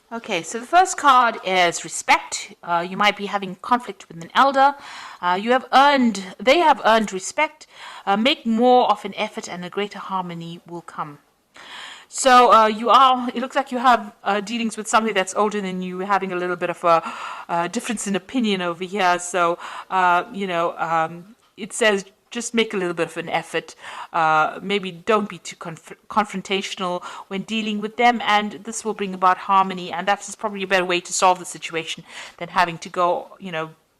Okay, so the first card is respect. You might be having conflict with an elder. They have earned respect. Make more of an effort and a greater harmony will come. So it looks like you have dealings with somebody that's older than you, having a little bit of a difference in opinion over here. So, it says just make a little bit of an effort. Maybe don't be too confrontational when dealing with them, and this will bring about harmony. And that's probably a better way to solve the situation than having to go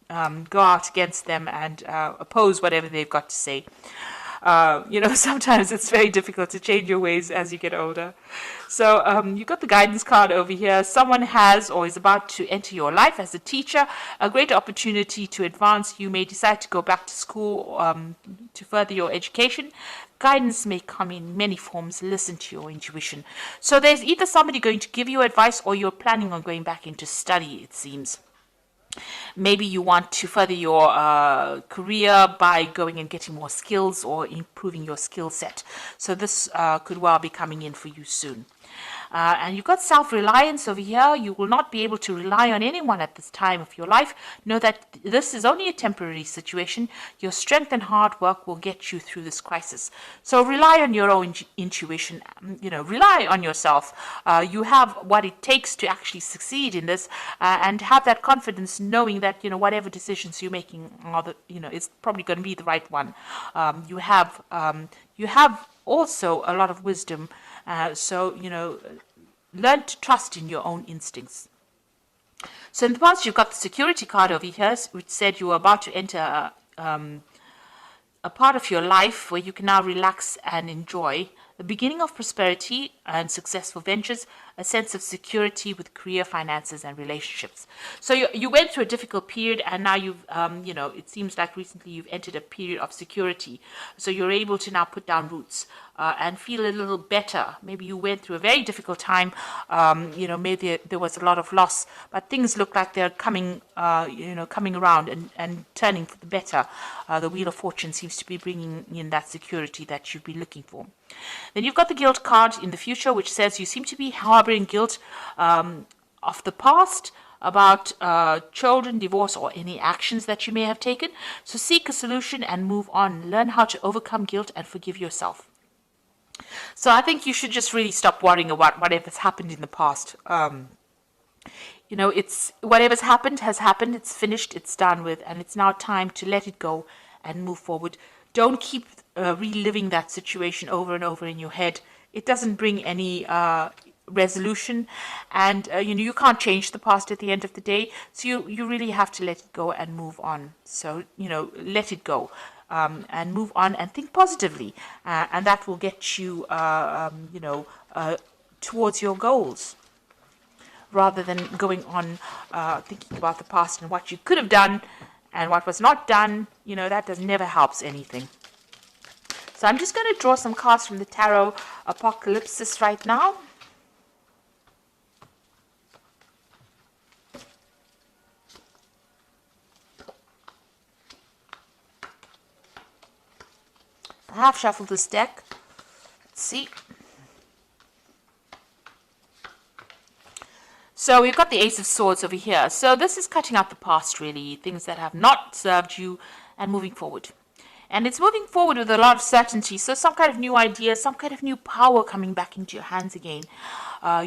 out against them and oppose whatever they've got to say. Sometimes it's very difficult to change your ways as you get older. So you've got the guidance card over here. Someone has or is about to enter your life as a teacher, a great opportunity to advance. You may decide to go back to school to further your education. Guidance may come in many forms. Listen to your intuition. So there's either somebody going to give you advice or you're planning on going back into study, it seems. Maybe you want to further your career by going and getting more skills or improving your skill set. So this could well be coming in for you soon. And you've got self-reliance over here. You will not be able to rely on anyone at this time of your life. Know that this is only a temporary situation. Your strength and hard work will get you through this crisis. So rely on your own intuition. Rely on yourself. You have what it takes to actually succeed in this, and have that confidence, knowing that whatever decisions you're making is probably going to be the right one. You have also a lot of wisdom. Learn to trust in your own instincts. So in the past, you've got the security card over here, which said you were about to enter a part of your life where you can now relax and enjoy the beginning of prosperity and successful ventures, a sense of security with career, finances, and relationships. So you went through a difficult period, and now it seems like recently you've entered a period of security. So you're able to now put down roots and feel a little better. Maybe you went through a very difficult time. Maybe there was a lot of loss, but things look like they're coming around and turning for the better. The Wheel of Fortune seems to be bringing in that security that you've been looking for. Then you've got the guilt card in the future, which says you seem to be harboring guilt of the past about children, divorce, or any actions that you may have taken. So seek a solution and move on. Learn how to overcome guilt and forgive yourself. So I think you should just really stop worrying about whatever's happened in the past. It's whatever's happened has happened. It's finished. It's done with, and it's now time to let it go and move forward. Don't keep reliving that situation over and over in your head. It doesn't bring any resolution, and you can't change the past at the end of the day. So you really have to let it go and move on. So let it go. And move on and think positively, and that will get you, towards your goals, rather than going on thinking about the past and what you could have done and what was not done. That never helps anything. So I'm just going to draw some cards from the Tarot Apocalypsis right now. I have shuffled this deck. Let's see. So we've got the Ace of Swords over here. So this is cutting out the past, really, things that have not served you, and moving forward. And it's moving forward with a lot of certainty. So some kind of new idea, some kind of new power coming back into your hands again.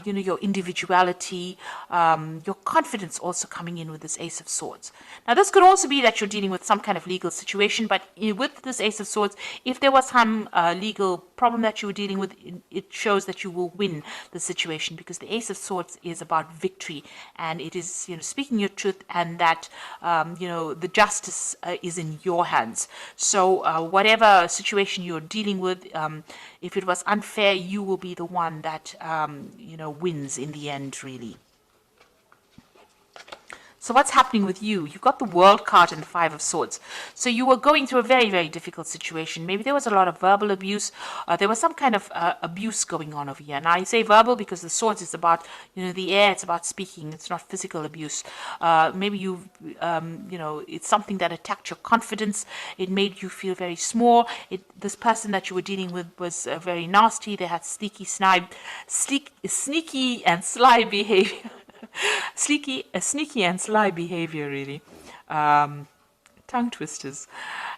Your individuality, your confidence also coming in with this Ace of Swords. Now, this could also be that you're dealing with some kind of legal situation, but with this Ace of Swords, if there was some legal problem that you were dealing with, it shows that you will win the situation, because the Ace of Swords is about victory, and it is, speaking your truth, and that, the justice is in your hands. So whatever situation you're dealing with, if it was unfair, you will be the one that wins in the end, really. So what's happening with you? You've got the World card and the Five of Swords. So you were going through a very, very difficult situation. Maybe there was a lot of verbal abuse. There was some kind of abuse going on over here. Now, I say verbal because the Swords is about, the air. It's about speaking. It's not physical abuse. Maybe it's something that attacked your confidence. It made you feel very small. This person that you were dealing with was very nasty. They had sneaky and sly behavior. sneaky and sly behavior, really. Tongue twisters.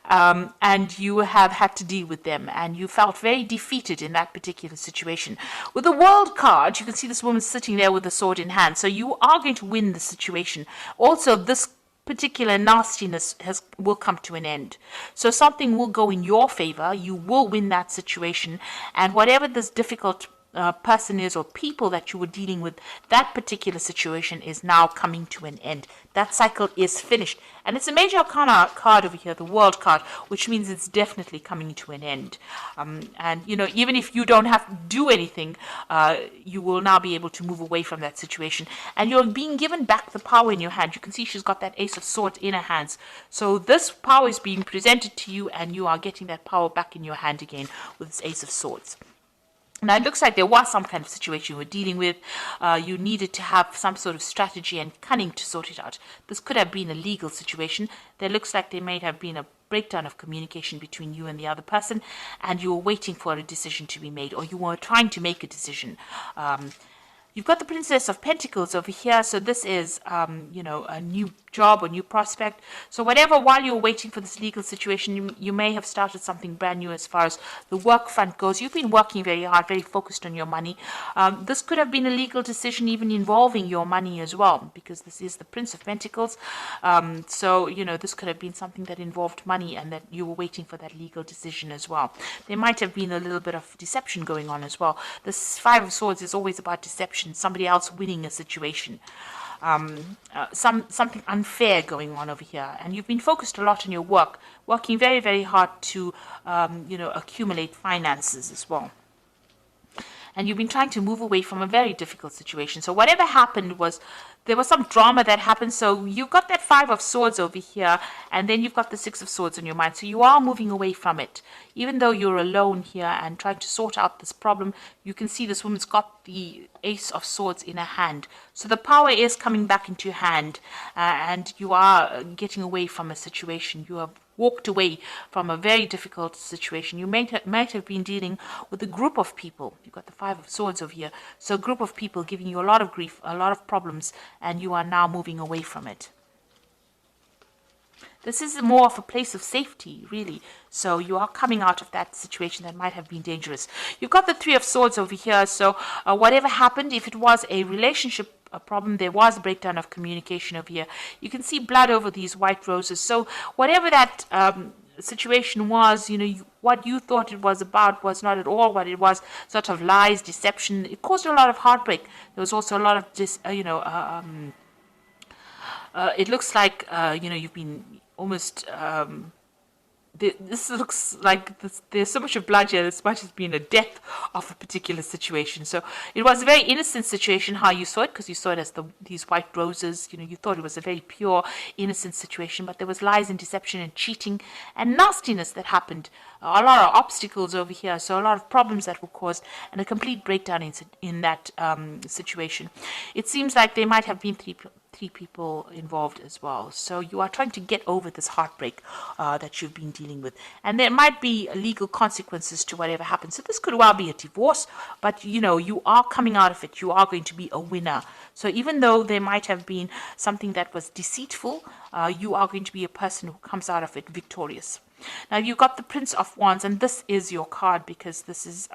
And you have had to deal with them, and you felt very defeated in that particular situation. With the World card, you can see this woman sitting there with a sword in hand, so you are going to win the situation. Also, this particular nastiness will come to an end. So something will go in your favor. You will win that situation, and whatever this difficult person is or people that you were dealing with, that particular situation is now coming to an end. That cycle is finished. And it's a major arcana card over here, the World card, which means it's definitely coming to an end. And, you know, even if you don't have to do anything, you will now be able to move away from that situation. And you're being given back the power in your hand. You can see she's got that Ace of Swords in her hands. So this power is being presented to you, and you are getting that power back in your hand again with this Ace of Swords. Now, it looks like there was some kind of situation you were dealing with. You needed to have some sort of strategy and cunning to sort it out. This could have been a legal situation. There looks like there may have been a breakdown of communication between you and the other person, and you were waiting for a decision to be made, or you were trying to make a decision. You've got the Princess of Pentacles over here, so this is, you know, a new job or new prospect. So whatever, while you're waiting for this legal situation, you may have started something brand new as far as the work front goes. You've been working very hard, very focused on your money. This could have been a legal decision even involving your money as well, because this is the Prince of Pentacles. So, you know, this could have been something that involved money, and that you were waiting for that legal decision as well. There might have been a little bit of deception going on as well. This Five of Swords is always about deception. Somebody else winning a situation, something unfair going on over here, and you've been focused a lot on your work, working very, very hard to, you know, accumulate finances as well. And you've been trying to move away from a very difficult situation. So whatever happened was, there was some drama that happened. So you've got that Five of Swords over here, and then you've got the Six of Swords in your mind. So you are moving away from it. Even though you're alone here and trying to sort out this problem, you can see this woman's got the Ace of Swords in her hand. So the power is coming back into your hand, and you are getting away from a situation. You have walked away from a very difficult situation. You might have been dealing with a group of people. You've got the Five of Swords over here. So a group of people giving you a lot of grief, a lot of problems, and you are now moving away from it. This is more of a place of safety, really. So you are coming out of that situation that might have been dangerous. You've got the Three of Swords over here. So whatever happened, if it was a relationship problem, there was a breakdown of communication over here. You can see blood over these white roses. So whatever that situation was, you know, what you thought it was about was not at all what it was. Sort of lies, deception. It caused a lot of heartbreak. There was also a lot of it looks like you know, you've been almost this looks like there's so much of blood here. This might have been a death of a particular situation. So it was a very innocent situation how you saw it, because you saw it as these white roses. You know, you thought it was a very pure, innocent situation, but there was lies and deception and cheating and nastiness that happened. A lot of obstacles over here, so a lot of problems that were caused, and a complete breakdown in that situation. It seems like there might have been three people involved as well. So you are trying to get over this heartbreak that you've been dealing with, and there might be legal consequences to whatever happens. So this could well be a divorce, but you know, you are coming out of it. You are going to be a winner. So even though there might have been something that was deceitful, you are going to be a person who comes out of it victorious. Now you've got the Prince of Wands, and this is your card because this is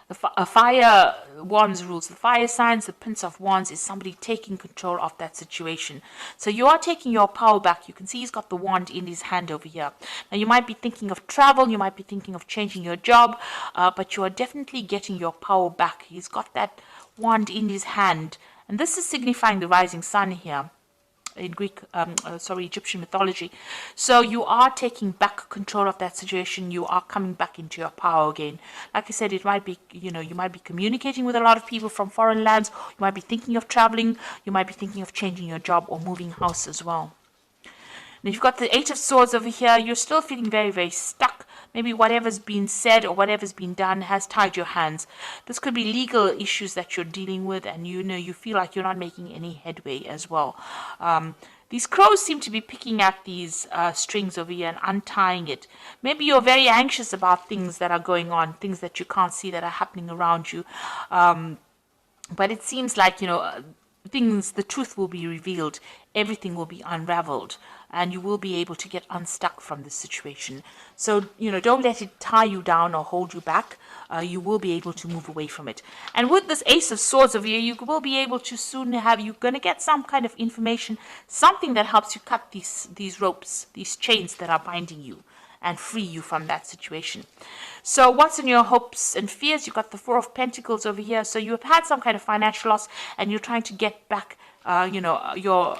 a fire wands rules. The fire signs, the Prince of Wands is somebody taking control of that situation. So you are taking your power back. You can see he's got the wand in his hand over here. Now you might be thinking of travel, you might be thinking of changing your job, but you are definitely getting your power back. He's got that wand in his hand, and this is signifying the rising sun here in Egyptian mythology. So you are taking back control of that situation. You are coming back into your power again. Like I said, it might be, you know, you might be communicating with a lot of people from foreign lands. You might be thinking of traveling. You might be thinking of changing your job or moving house as well. And if you've got the Eight of Swords over here, you're still feeling very, very stuck. Maybe whatever's been said or whatever's been done has tied your hands. This could be legal issues that you're dealing with, and you know, you feel like you're not making any headway as well. These crows seem to be picking at these strings over here and untying it. Maybe you're very anxious about things that are going on, things that you can't see that are happening around you. But it seems like, you know, the truth will be revealed, everything will be unraveled, and you will be able to get unstuck from this situation. So, don't let it tie you down or hold you back. You will be able to move away from it. And with this Ace of Swords over here, you will be able to soon you're going to get some kind of information, something that helps you cut these ropes, these chains that are binding you, and free you from that situation. So what's in your hopes and fears? You've got the Four of Pentacles over here. So you've had some kind of financial loss and you're trying to get back your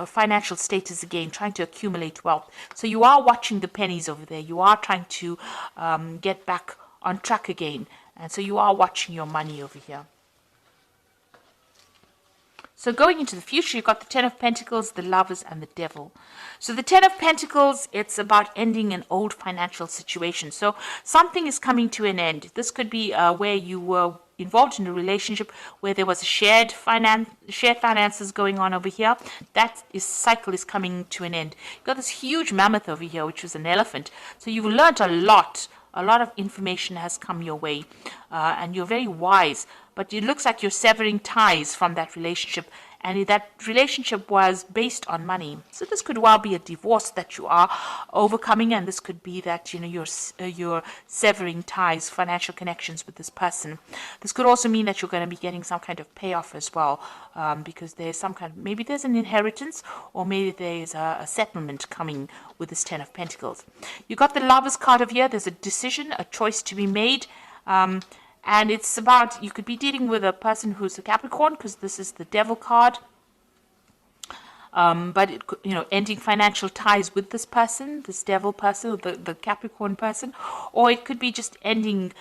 financial status again, trying to accumulate wealth. So you are watching the pennies over there. You are trying to get back on track again. And so you are watching your money over here. So going into the future, you've got the Ten of Pentacles, the Lovers, and the Devil. So the Ten of Pentacles, it's about ending an old financial situation. So something is coming to an end. This could be where you were involved in a relationship where there was a shared finances going on over here. That cycle is coming to an end. You've got this huge mammoth over here, which was an elephant. So you've learned a lot. A lot of information has come your way, and you're very wise. But it looks like you're severing ties from that relationship, and that relationship was based on money. So this could well be a divorce that you are overcoming, and this could be that you're severing ties, financial connections with this person. This could also mean that you're going to be getting some kind of payoff as well, because there's maybe there's an inheritance, or maybe there's a settlement coming with this Ten of Pentacles. You got the Lovers card over here. There's a decision, a choice to be made. And it's about, you could be dealing with a person who's a Capricorn, because this is the Devil card. But it could, ending financial ties with this person, this Devil person, the Capricorn person, or it could be just ending,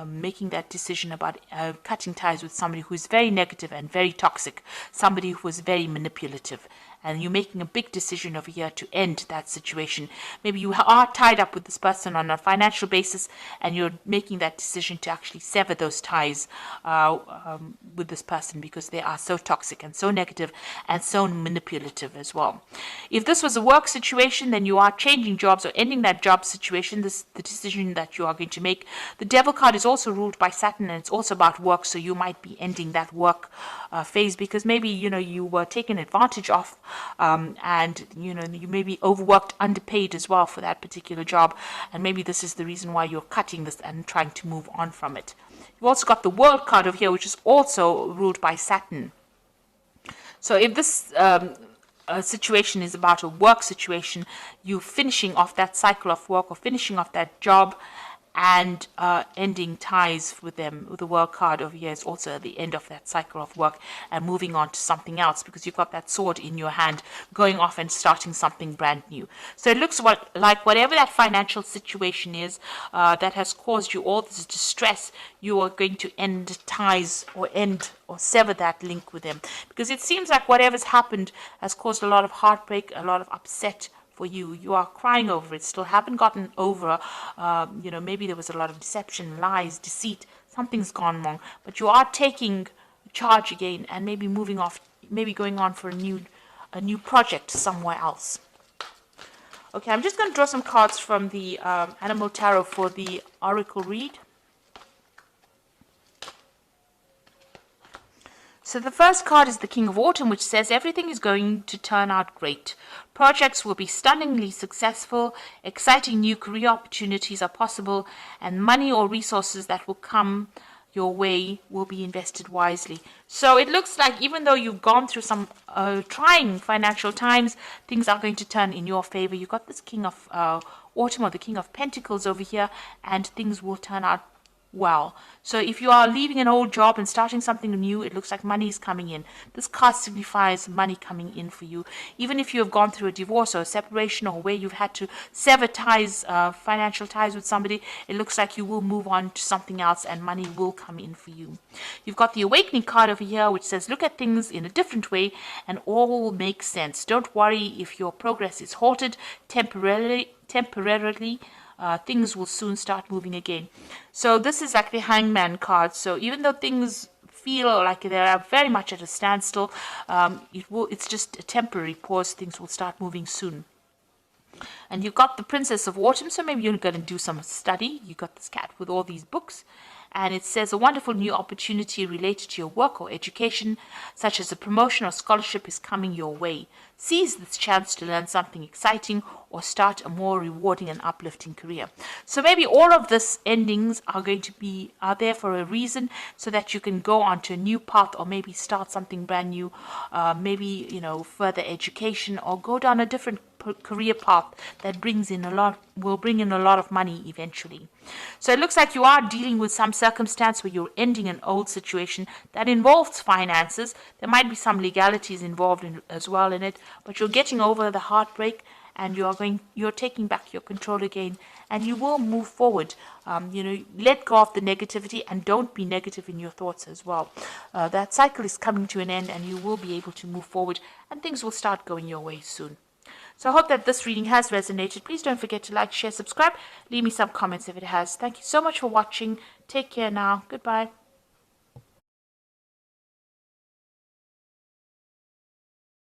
making that decision about cutting ties with somebody who is very negative and very toxic, somebody who is very manipulative. And you're making a big decision over here to end that situation. Maybe you are tied up with this person on a financial basis, and you're making that decision to actually sever those ties with this person, because they are so toxic and so negative and so manipulative as well. If this was a work situation, then you are changing jobs or ending that job situation. This the decision that you are going to make. The Devil card is also ruled by Saturn, and it's also about work. So you might be ending that work phase, because maybe you were taken advantage of. And you may be overworked, underpaid as well for that particular job, and maybe this is the reason why you're cutting this and trying to move on from it. You've also got the World card over here, which is also ruled by Saturn. So if this situation is about a work situation, you finishing off that cycle of work or finishing off that job and ending ties with them. With the World card over here is also the end of that cycle of work and moving on to something else, because you've got that sword in your hand, going off and starting something brand new. So it looks like whatever that financial situation is that has caused you all this distress, you are going to end ties or sever that link with them, because it seems like whatever's happened has caused a lot of heartbreak, a lot of upset for you. You are crying over it, still haven't gotten over, maybe there was a lot of deception, lies, deceit, something's gone wrong, but you are taking charge again and maybe moving off, maybe going on for a new project somewhere else. Okay, I'm just going to draw some cards from the Animal Tarot for the Oracle read. So the first card is the King of Autumn, which says everything is going to turn out great. Projects will be stunningly successful, exciting new career opportunities are possible, and money or resources that will come your way will be invested wisely. So it looks like even though you've gone through some trying financial times, things are going to turn in your favor. You've got this King of Autumn, or the King of Pentacles over here, and things will turn out well. So if you are leaving an old job and starting something new, it looks like money is coming in. This card signifies money coming in for you. Even if you have gone through a divorce or a separation, or where you've had to sever ties, financial ties with somebody, it looks like you will move on to something else and money will come in for you. You've got the Awakening card over here, which says look at things in a different way and all will make sense. Don't worry if your progress is halted temporarily. Things will soon start moving again. So this is like the Hangman card. So even though things feel like they are very much at a standstill, it's just a temporary pause. Things will start moving soon. And you've got the Princess of Autumn, so maybe you're going to do some study. You've got this cat with all these books. and it says a wonderful new opportunity related to your work or education, such as a promotion or scholarship, is coming your way. Seize this chance to learn something exciting or start a more rewarding and uplifting career. So maybe all of this endings are there for a reason, so that you can go onto a new path, or maybe start something brand new, maybe further education, or go down a different career path that will bring in a lot of money eventually. So it looks like you are dealing with some circumstance where you're ending an old situation that involves finances. There might be some legalities involved as well in it, but you're getting over the heartbreak, and you're taking back your control again, and you will move forward. Let go of the negativity, and don't be negative in your thoughts as well. That cycle is coming to an end, and you will be able to move forward, and things will start going your way soon. So I hope that this reading has resonated. Please don't forget to like, share, subscribe. Leave me some comments if it has. Thank you so much for watching. Take care now. Goodbye.